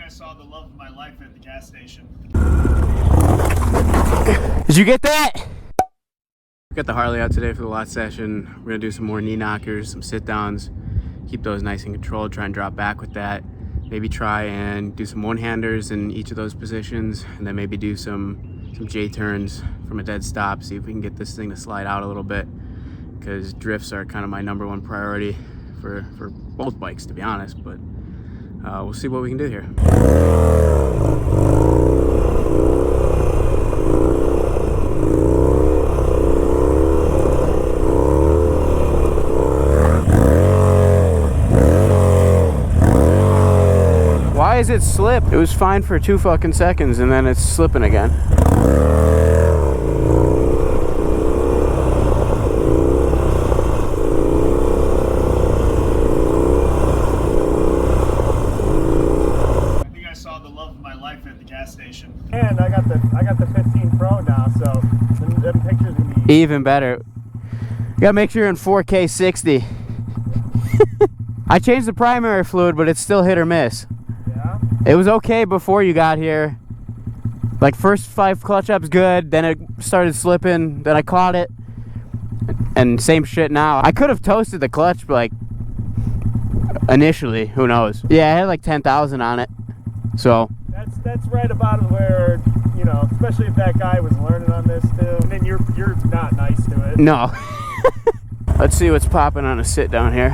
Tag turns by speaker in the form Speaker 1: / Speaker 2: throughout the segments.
Speaker 1: I saw the love of my life at the gas station.
Speaker 2: Did you get that? Got the Harley out today for the lot session. We're gonna do some more knee knockers, some sit downs, keep those nice and controlled, try and drop back with that. Maybe try and do some one-handers in each of those positions, and then maybe do some J-turns from a dead stop, see if we can get this thing to slide out a little bit, because drifts are kind of my #1 priority for both bikes, to be honest, but we'll see what we can do here. Why is it slip? It was fine for 2 fucking seconds and then it's slipping again.
Speaker 1: I think I saw the love of my life at the gas station.
Speaker 3: And I got the 15 Pro now, so them pictures are gonna be
Speaker 2: Even better. You gotta make sure you're in 4K 60. I changed the primary fluid, but it's still hit or miss.
Speaker 3: Yeah.
Speaker 2: It was okay before you got here. Like first 5 clutch ups good, then it started slipping, then I caught it. And same shit now. I could have toasted the clutch, but like initially, who knows? Yeah, I had like 10,000 on it. So
Speaker 3: That's right about where, you know, especially if that guy was learning on this too. And then you're not nice to it.
Speaker 2: no. Let's see what's popping on a sit down here.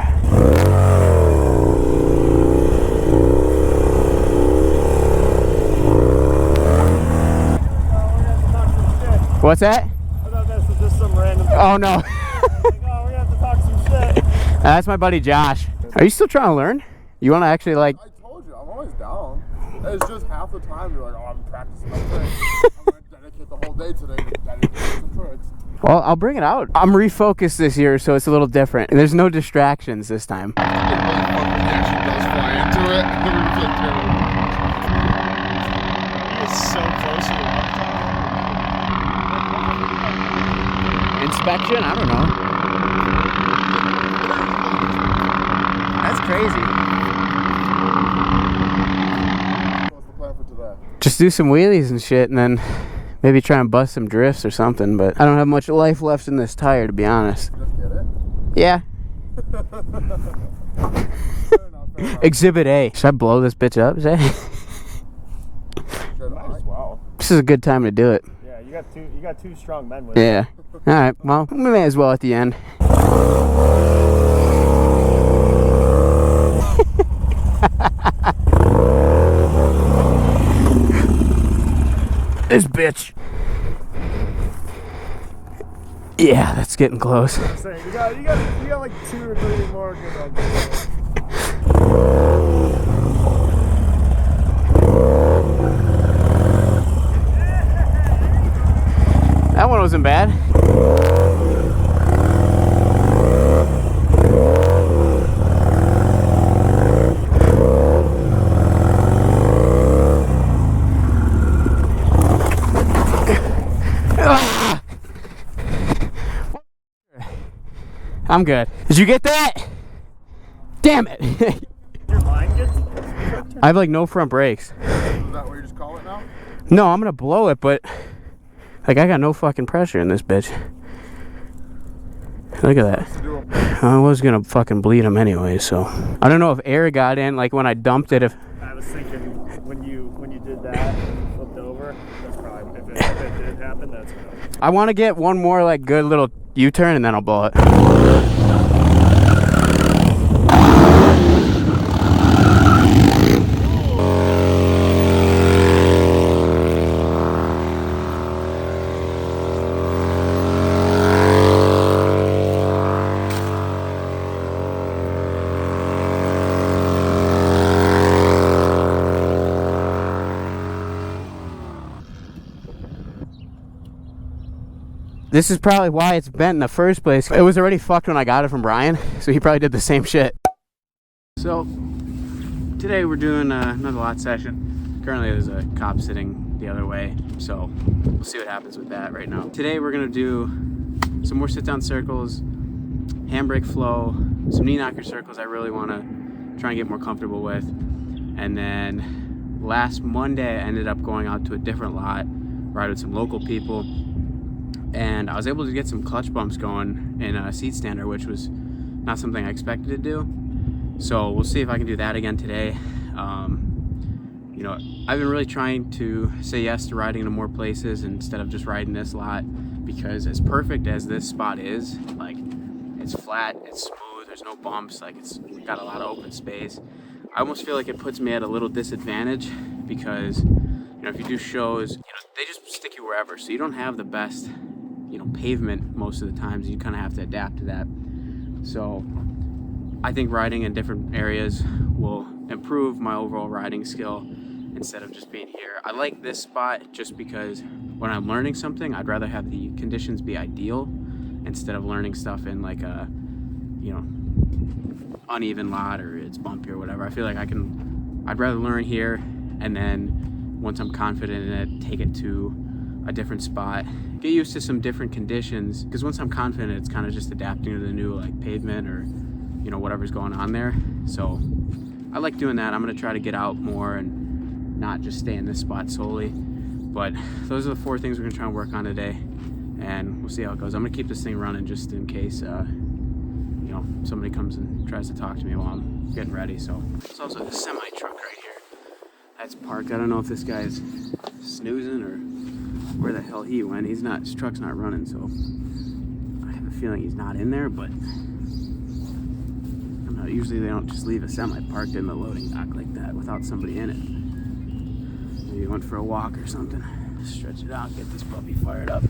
Speaker 2: What's that?
Speaker 3: I thought this was just some random.
Speaker 2: Oh no.
Speaker 3: Like, oh, we're gonna have to talk some shit.
Speaker 2: That's my buddy Josh. Are you still trying to learn? You want to actually like?
Speaker 4: I told you, I'm always down. It's just half the time you're like, oh, I'm practicing my tricks. I'm going to dedicate the whole day today to dedicating the tricks.
Speaker 2: Well, I'll bring it out. I'm refocused this year, so it's a little different. There's no distractions this time.
Speaker 4: It actually does fly into it.
Speaker 1: He is so close to the one.
Speaker 2: Inspection? I don't know. That's crazy.
Speaker 4: What's the plan for today?
Speaker 2: Just do some wheelies and shit, and then maybe try and bust some drifts or something, but I don't have much life left in this tire, to be honest.
Speaker 4: Just get it?
Speaker 2: Yeah.
Speaker 4: Fair enough.
Speaker 2: Exhibit A. Should I blow this bitch up, Zay?
Speaker 3: Might as well.
Speaker 2: This is a good time to do it.
Speaker 3: Yeah, you got two strong men with you.
Speaker 2: Yeah. Alright, well, we may as well at the end. This bitch. Yeah, that's getting close.
Speaker 3: So you got like 2 or 3 more good ones.
Speaker 2: That one wasn't bad. I'm good. Did you get that? Damn it.
Speaker 3: Your line gets.
Speaker 2: I have like no front brakes.
Speaker 4: Is that what you just call it now?
Speaker 2: No, I'm gonna blow it, but like I got no fucking pressure in this bitch. Look at that. I was gonna fucking bleed him anyway, so I don't know if air got in, like when I dumped it. If
Speaker 3: I was thinking when you did that and flipped over, that's probably if it did happen, that's good.
Speaker 2: I want to get one more like good little U-turn and then I'll blow it. This is probably why it's bent in the first place. It was already fucked when I got it from Brian, so he probably did the same shit. So, today we're doing another lot session. Currently there's a cop sitting the other way, so we'll see what happens with that right now. Today we're gonna do some more sit-down circles, handbrake flow, some knee knocker circles I really wanna try and get more comfortable with, and then last Monday I ended up going out to a different lot, ride with some local people, and I was able to get some clutch bumps going in a seat stander, which was not something I expected to do. So we'll see if I can do that again today. You know, I've been really trying to say yes to riding into more places instead of just riding this lot, because as perfect as this spot is, like, it's flat, it's smooth, there's no bumps, like, it's got a lot of open space. I almost feel like it puts me at a little disadvantage because, you know, if you do shows, you know, they just stick you wherever, so you don't have the best, you know, pavement most of the times. You kind of have to adapt to that. So I think riding in different areas will improve my overall riding skill instead of just being here. I like this spot just because when I'm learning something, I'd rather have the conditions be ideal instead of learning stuff in like a, you know, uneven lot or it's bumpy or whatever. I feel like I'd rather learn here, and then once I'm confident in it, take it to a different spot, get used to some different conditions, because once I'm confident, it's kind of just adapting to the new like pavement or, you know, whatever's going on there. So I like doing that. I'm gonna try to get out more and not just stay in this spot solely. But those are the 4 things we're gonna try and work on today, and we'll see how it goes. I'm gonna keep this thing running just in case you know, somebody comes and tries to talk to me while I'm getting ready. So there's also the semi truck right here that's parked. I don't know if this guy's snoozing or where the hell he went. He's not, his truck's not running, so I have a feeling he's not in there, but I don't know, usually they don't just leave a semi parked in the loading dock like that without somebody in it. Maybe he went for a walk or something. Stretch it out, get this puppy fired up.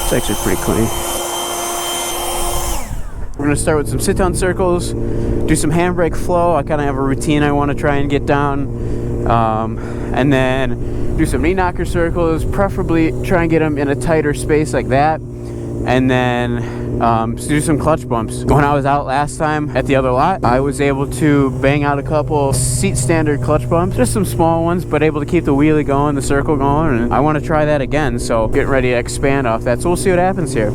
Speaker 2: It's actually pretty clean. We're gonna start with some sit-down circles, do some handbrake flow. I kind of have a routine I want to try and get down, and then do some knee knocker circles, preferably try and get them in a tighter space like that, and then do some clutch bumps. When I was out last time at the other lot, I was able to bang out a couple seat standard clutch bumps, just some small ones, but able to keep the wheelie going, the circle going, and I want to try that again, so getting ready to expand off that. So we'll see what happens here.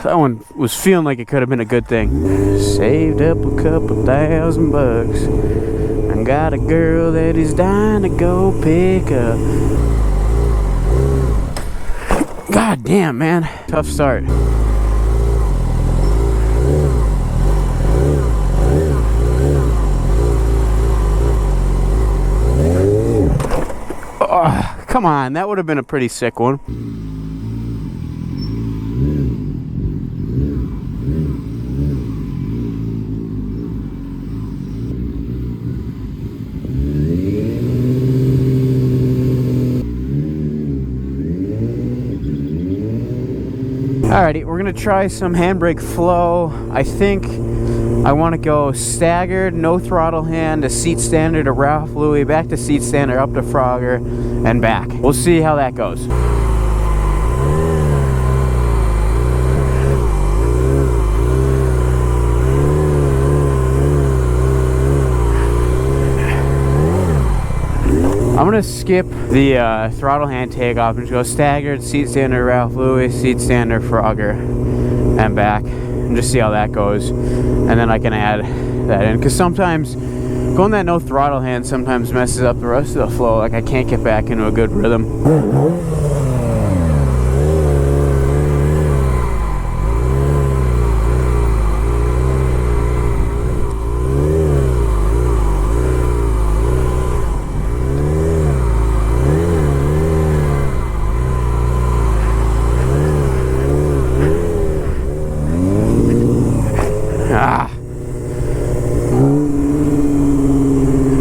Speaker 2: That one was feeling like it could have been a good thing. Saved up a couple $1,000 and got a girl that is dying to go pick up. God damn, man. Tough start. Oh, come on, that would have been a pretty sick one. Alrighty, we're gonna try some handbrake flow. I think I want to go staggered, no throttle hand, to seat standard to Ralph Louis, back to seat standard, up to Frogger, and back. We'll see how that goes. I'm gonna skip the throttle hand takeoff and just go staggered, seat standard Ralph Louis, seat standard Frogger, and back, and just see how that goes. And then I can add that in, because sometimes going that no throttle hand sometimes messes up the rest of the flow. Like, I can't get back into a good rhythm.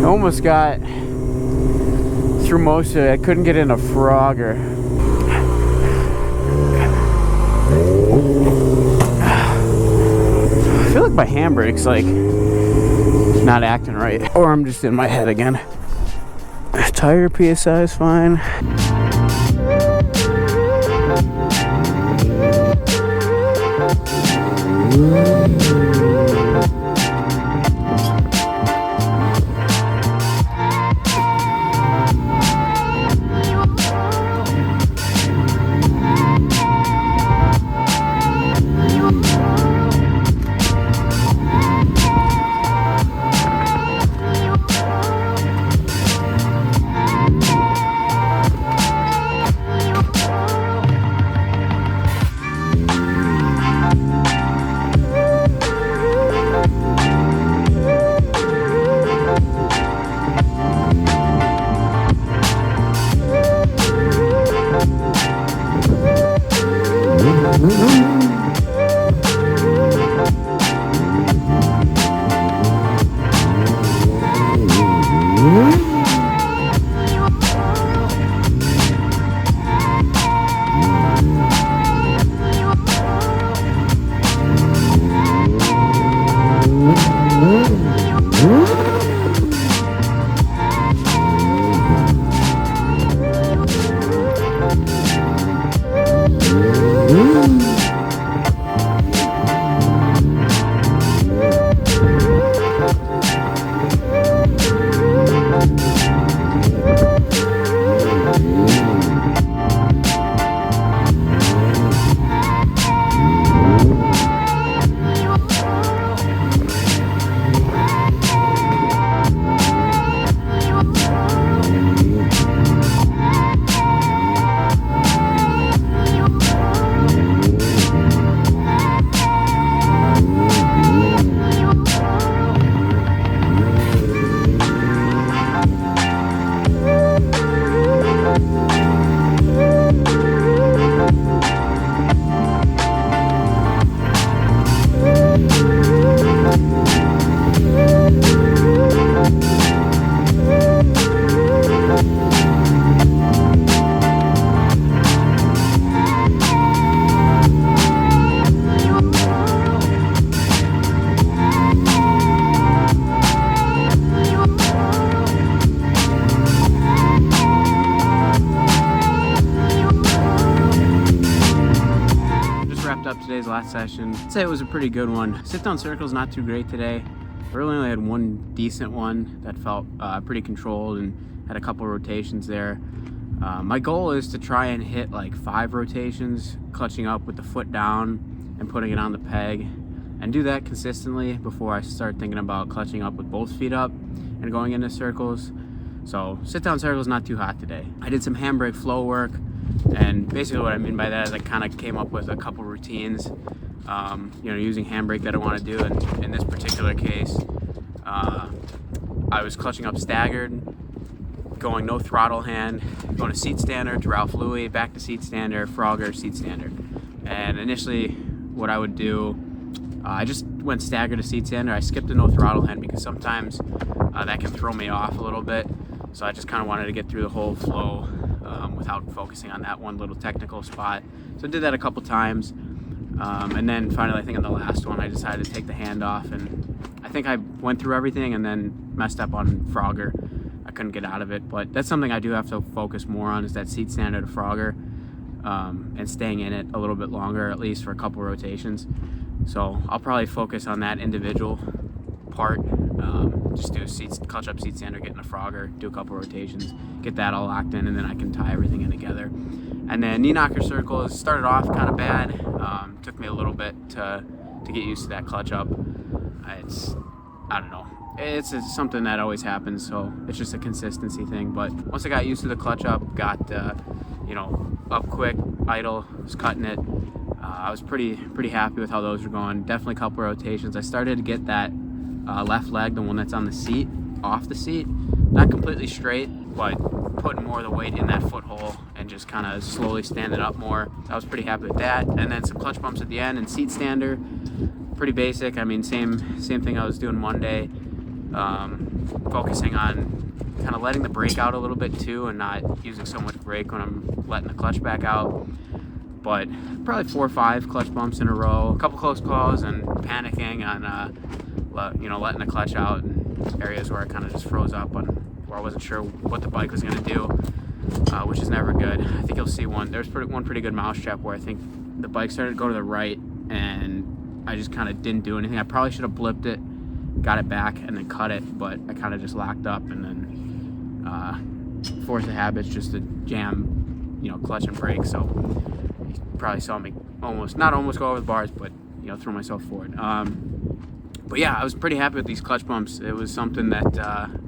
Speaker 2: Almost got through most of it. I couldn't get in a Frogger. I feel like my handbrake's like not acting right, or I'm just in my head again. Tire PSI is fine. last session. I'd say it was a pretty good one. Sit-down circles not too great today. I really only had one decent one that felt pretty controlled and had a couple rotations there. My goal is to try and hit like 5 rotations, clutching up with the foot down and putting it on the peg, and do that consistently before I start thinking about clutching up with both feet up and going into circles. So sit-down circles not too hot today. I did some handbrake flow work, and basically what I mean by that is I kind of came up with a couple routines, you know, using handbrake that I want to do. And in this particular case, I was clutching up staggered, going no throttle hand, going to seat stander to Ralph Louis, back to seat stander, Frogger, seat stander. And initially what I would do, I just went stagger to seat stander. I skipped the no throttle hand because sometimes that can throw me off a little bit. So I just kind of wanted to get through the whole flow without focusing on that one little technical spot. So I did that a couple times. And then finally, I think in the last one, I decided to take the hand off. And I think I went through everything and then messed up on Frogger. I couldn't get out of it. But that's something I do have to focus more on, is that seat stander to Frogger, and staying in it a little bit longer, at least for a couple rotations. So I'll probably focus on that individual part. Just do clutch up seat stander, get in a Frogger, do a couple rotations, get that all locked in, and then I can tie everything in together. And then knee knocker circles started off kind of bad. Took me a little bit to get used to that clutch up. I don't know. It's something that always happens, so it's just a consistency thing. But once I got used to the clutch up, got you know, up quick, idle, was cutting it. I was pretty happy with how those were going. Definitely a couple rotations. I started to get that left leg, the one that's on the seat, off the seat. Not completely straight, but putting more of the weight in that foothold and just kind of slowly standing up more. I was pretty happy with that. And then some clutch bumps at the end and seat stander. Pretty basic. I mean, same thing I was doing Monday. Focusing on kind of letting the brake out a little bit too, and not using so much brake when I'm letting the clutch back out. But probably 4 or 5 clutch bumps in a row, a couple close calls, and panicking on you know, letting the clutch out in areas where I kind of just froze up on where I wasn't sure what the bike was going to do, which is never good. I think you'll see there's one pretty good mousetrap where I think the bike started to go to the right and I just kind of didn't do anything. I probably should have blipped it, got it back, and then cut it, but I kind of just locked up and then forced the habits just to jam, you know, clutch and brake. So you probably saw me not almost go over the bars, but, you know, throw myself forward. But yeah, I was pretty happy with these clutch bumps. It was something that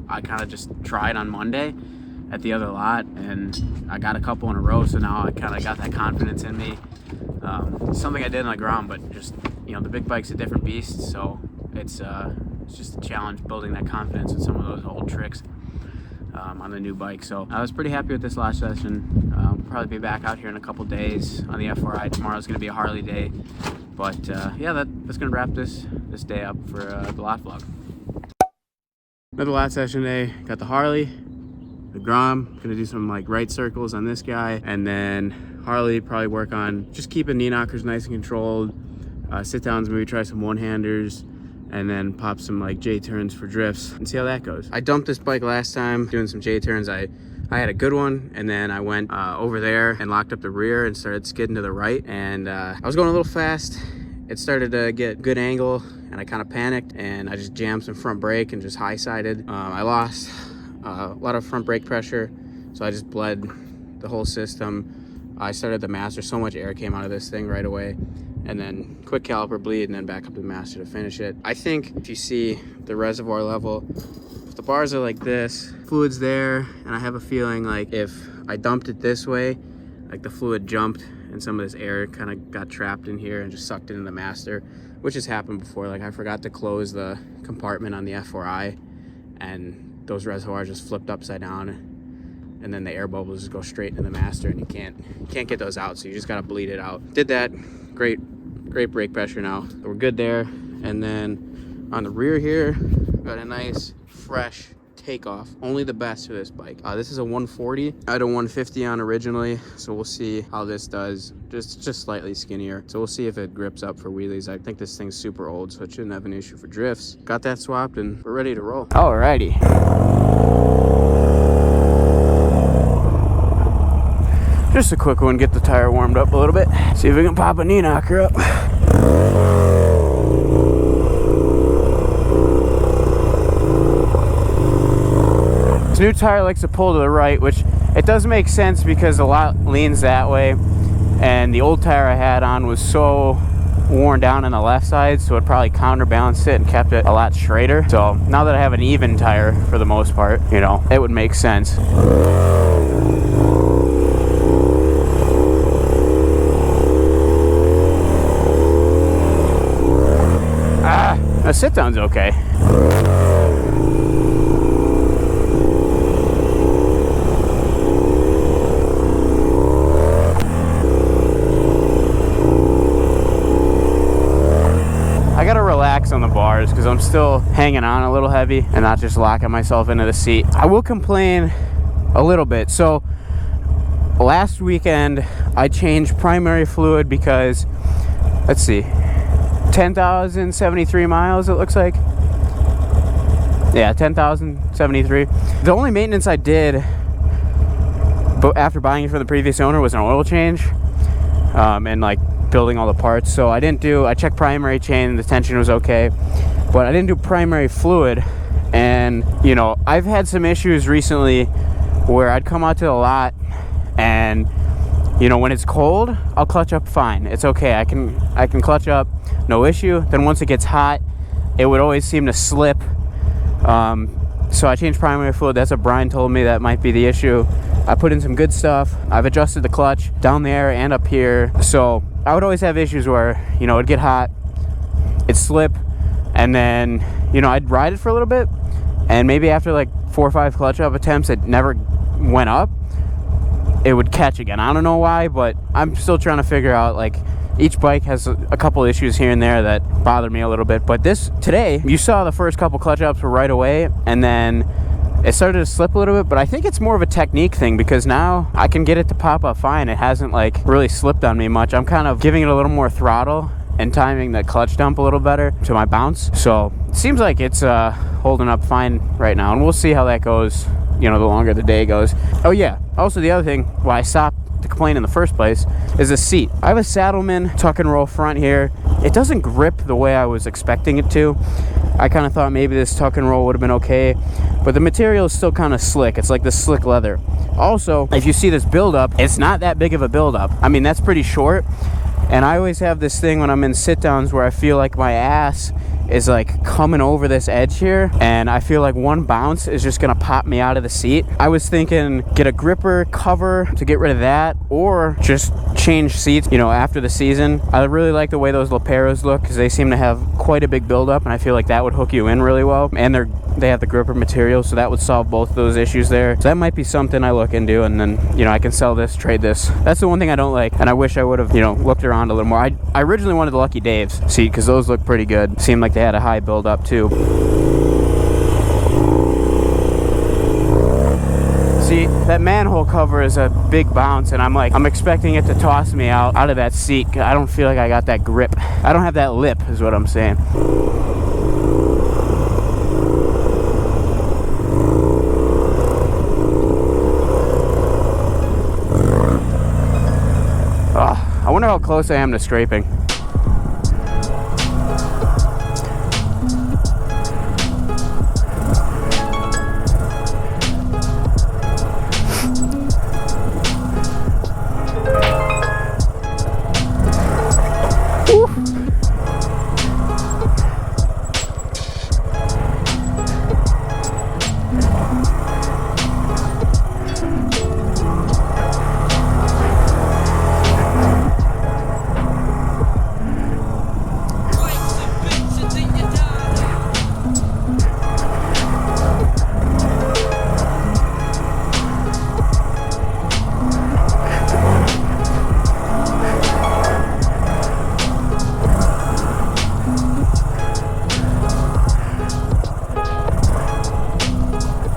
Speaker 2: I kind of just tried on Monday at the other lot, and I got a couple in a row, so now I kind of got that confidence in me. Something I did on the Grom, but just, you know, the big bike's a different beast, so it's just a challenge building that confidence with some of those old tricks on the new bike. So I was pretty happy with this last session. Probably be back out here in a couple days on the F4i. Tomorrow's going to be a Harley day. But yeah, that's going to wrap this day up for the lot vlog. Another lot session day. Got the Harley, the Grom. Going to do some like right circles on this guy. And then Harley, probably work on just keeping knee knockers nice and controlled. Sit downs, maybe try some one-handers. And then pop some like J-turns for drifts and see how that goes. I dumped this bike last time doing some J-turns. I had a good one, and then I went over there and locked up the rear and started skidding to the right, and I was going a little fast. It started to get good angle, and I kind of panicked, and I just jammed some front brake and just high-sided. I lost a lot of front brake pressure, so I just bled the whole system. I started the master, so much air came out of this thing right away, and then quick caliper bleed, and then back up to the master to finish it. I think if you see the reservoir level, if the bars are like this, fluid's there, and I have a feeling like if I dumped it this way, like the fluid jumped and some of this air kind of got trapped in here and just sucked it in the master, which has happened before. Like I forgot to close the compartment on the F4i, and those reservoirs just flipped upside down, and then the air bubbles just go straight into the master, and you can't get those out, so you just gotta bleed it out. Did that. Great brake pressure now. We're good there. And then on the rear here, got a nice fresh takeoff. Only the best for this bike. This is a 140. I had a 150 on originally, so we'll see how this does. Just slightly skinnier, so we'll see if it grips up for wheelies. I think this thing's super old, so it shouldn't have an issue for drifts. Got that swapped, and we're ready to roll. Alrighty. Just a quick one, get the tire warmed up a little bit. See if we can pop a knee knocker up. This new tire likes to pull to the right, which it does make sense because a lot leans that way, and the old tire I had on was so worn down on the left side, so it probably counterbalanced it and kept it a lot straighter. So now that I have an even tire for the most part, you know, it would make sense. The sit-down's okay. I gotta relax on the bars because I'm still hanging on a little heavy and not just locking myself into the seat. I will complain a little bit. So last weekend I changed primary fluid because, let's see, 10,073 miles it looks like. Yeah, 10,073. The only maintenance I did after buying it from the previous owner was an oil change, and like building all the parts. So I checked primary chain, the tension was okay, but I didn't do primary fluid. And you know, I've had some issues recently where I'd come out to the lot and, you know, when it's cold, I'll clutch up fine. It's okay. I can clutch up, no issue. Then once it gets hot, it would always seem to slip. So I changed primary fluid. That's what Brian told me that might be the issue. I put in some good stuff. I've adjusted the clutch down there and up here. So I would always have issues where, you know, it'd get hot, it'd slip, and then, you know, I'd ride it for a little bit, and maybe after like 4 or 5 clutch up attempts, it never went up, it would catch again. I don't know why, but I'm still trying to figure out, like, each bike has a couple issues here and there that bother me a little bit. But today, you saw the first couple clutch ups were right away, and then it started to slip a little bit. But I think it's more of a technique thing because now I can get it to pop up fine. It hasn't like really slipped on me much. I'm kind of giving it a little more throttle and timing the clutch dump a little better to my bounce. So it seems like it's holding up fine right now, and we'll see how that goes, you know, the longer the day goes. Oh yeah, also the other thing why I stopped to complain in the first place is the seat. I have a Saddleman tuck and roll front here. It doesn't grip the way I was expecting it to. I kind of thought maybe this tuck and roll would have been okay, but the material is still kind of slick. It's like this slick leather. Also, if you see this buildup, it's not that big of a buildup. I mean, that's pretty short. And I always have this thing when I'm in sit downs where I feel like my ass is like coming over this edge here, and I feel like one bounce is just gonna pop me out of the seat. I was thinking get a gripper cover to get rid of that, or just change seats, you know, after the season. I really like the way those Leperos look because they seem to have quite a big buildup, and I feel like that would hook you in really well. And they have the gripper material, so that would solve both of those issues there. So that might be something I look into, and then, you know, I can sell this, trade this. That's the one thing I don't like, and I wish I would have, you know, looked around a little more. I originally wanted the Lucky Dave's seat because those look pretty good. Seemed like they had a high buildup too. See, that manhole cover is a big bounce, and I'm expecting it to toss me out of that seat. I don't feel like I got that grip. I don't have that lip is what I'm saying. I wonder how close I am to scraping.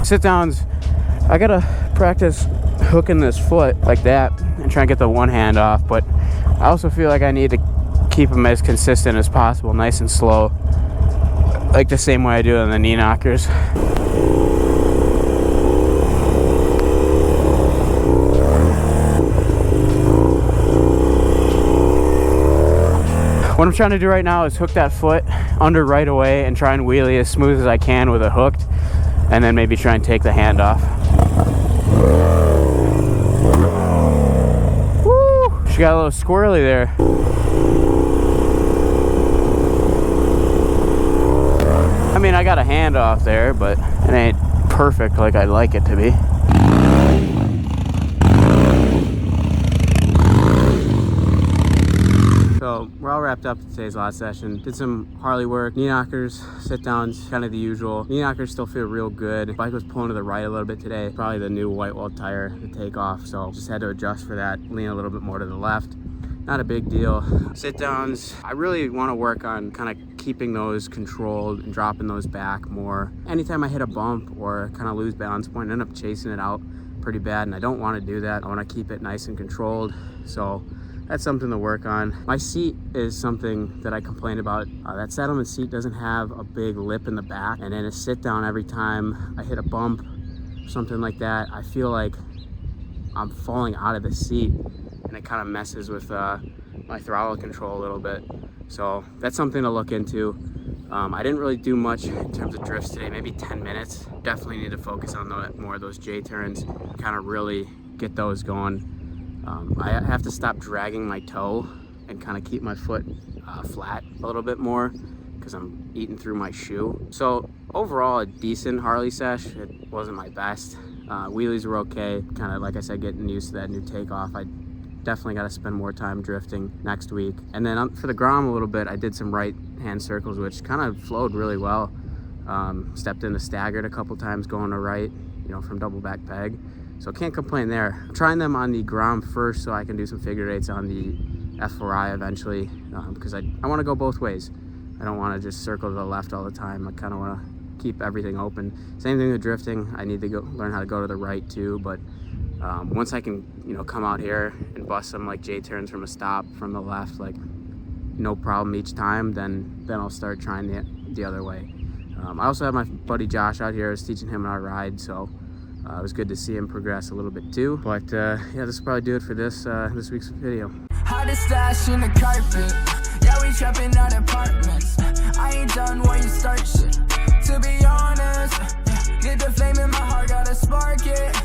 Speaker 2: Sit downs, I gotta practice hooking this foot like that and try and get the one hand off, but I also feel like I need to keep them as consistent as possible, nice and slow, like the same way I do on the knee knockers. One What I'm trying to do right now is hook that foot under right away and try and wheelie as smooth as I can with it hooked, and then maybe try and take the hand off. Woo! She got a little squirrely there. I mean, I got a hand off there, but it ain't perfect like I'd like it to be. So we're all wrapped up in today's lot session. Did some Harley work, knee knockers, sit downs, kind of the usual. Knee knockers still feel real good. Bike was pulling to the right a little bit today. Probably the new white wall tire to take off. So just had to adjust for that, lean a little bit more to the left. Not a big deal. Sit downs, I really want to work on kind of keeping those controlled and dropping those back more. Anytime I hit a bump or kind of lose balance point, I end up chasing it out pretty bad, and I don't want to do that. I want to keep it nice and controlled. So that's something to work on. My seat is something that I complained about. That Saddleman seat doesn't have a big lip in the back, and in a sit down, every time I hit a bump, something like that, I feel like I'm falling out of the seat, and it kind of messes with my throttle control a little bit. So that's something to look into. I didn't really do much in terms of drifts today, maybe 10 minutes. Definitely need to focus on more of those J turns, kind of really get those going. I have to stop dragging my toe and kind of keep my foot flat a little bit more because I'm eating through my shoe. So overall, a decent Harley sesh. It wasn't my best. Wheelies were okay. Kind of, like I said, getting used to that new takeoff. I definitely got to spend more time drifting next week. And then for the Grom a little bit, I did some right hand circles, which kind of flowed really well. Stepped into staggered a couple times going to right, from double back peg. So can't complain there. I'm trying them on the Grom first so I can do some figure eights on the F4i eventually, because I want to go both ways. I don't want to just circle to the left all the time. I kind of want to keep everything open. Same thing with drifting. I need to learn how to go to the right too, but once I can, come out here and bust some like J turns from a stop from the left, like no problem each time, then I'll start trying the other way. I also have my buddy Josh out here. I was teaching him how to ride, so it was good to see him progress a little bit too. But yeah, this will probably do it for this week's video.
Speaker 5: Hottest stash in the carpet. Yeah, we trapping out apartments. I ain't done where you start shit. To be honest, get the flame in my heart, gotta spark it.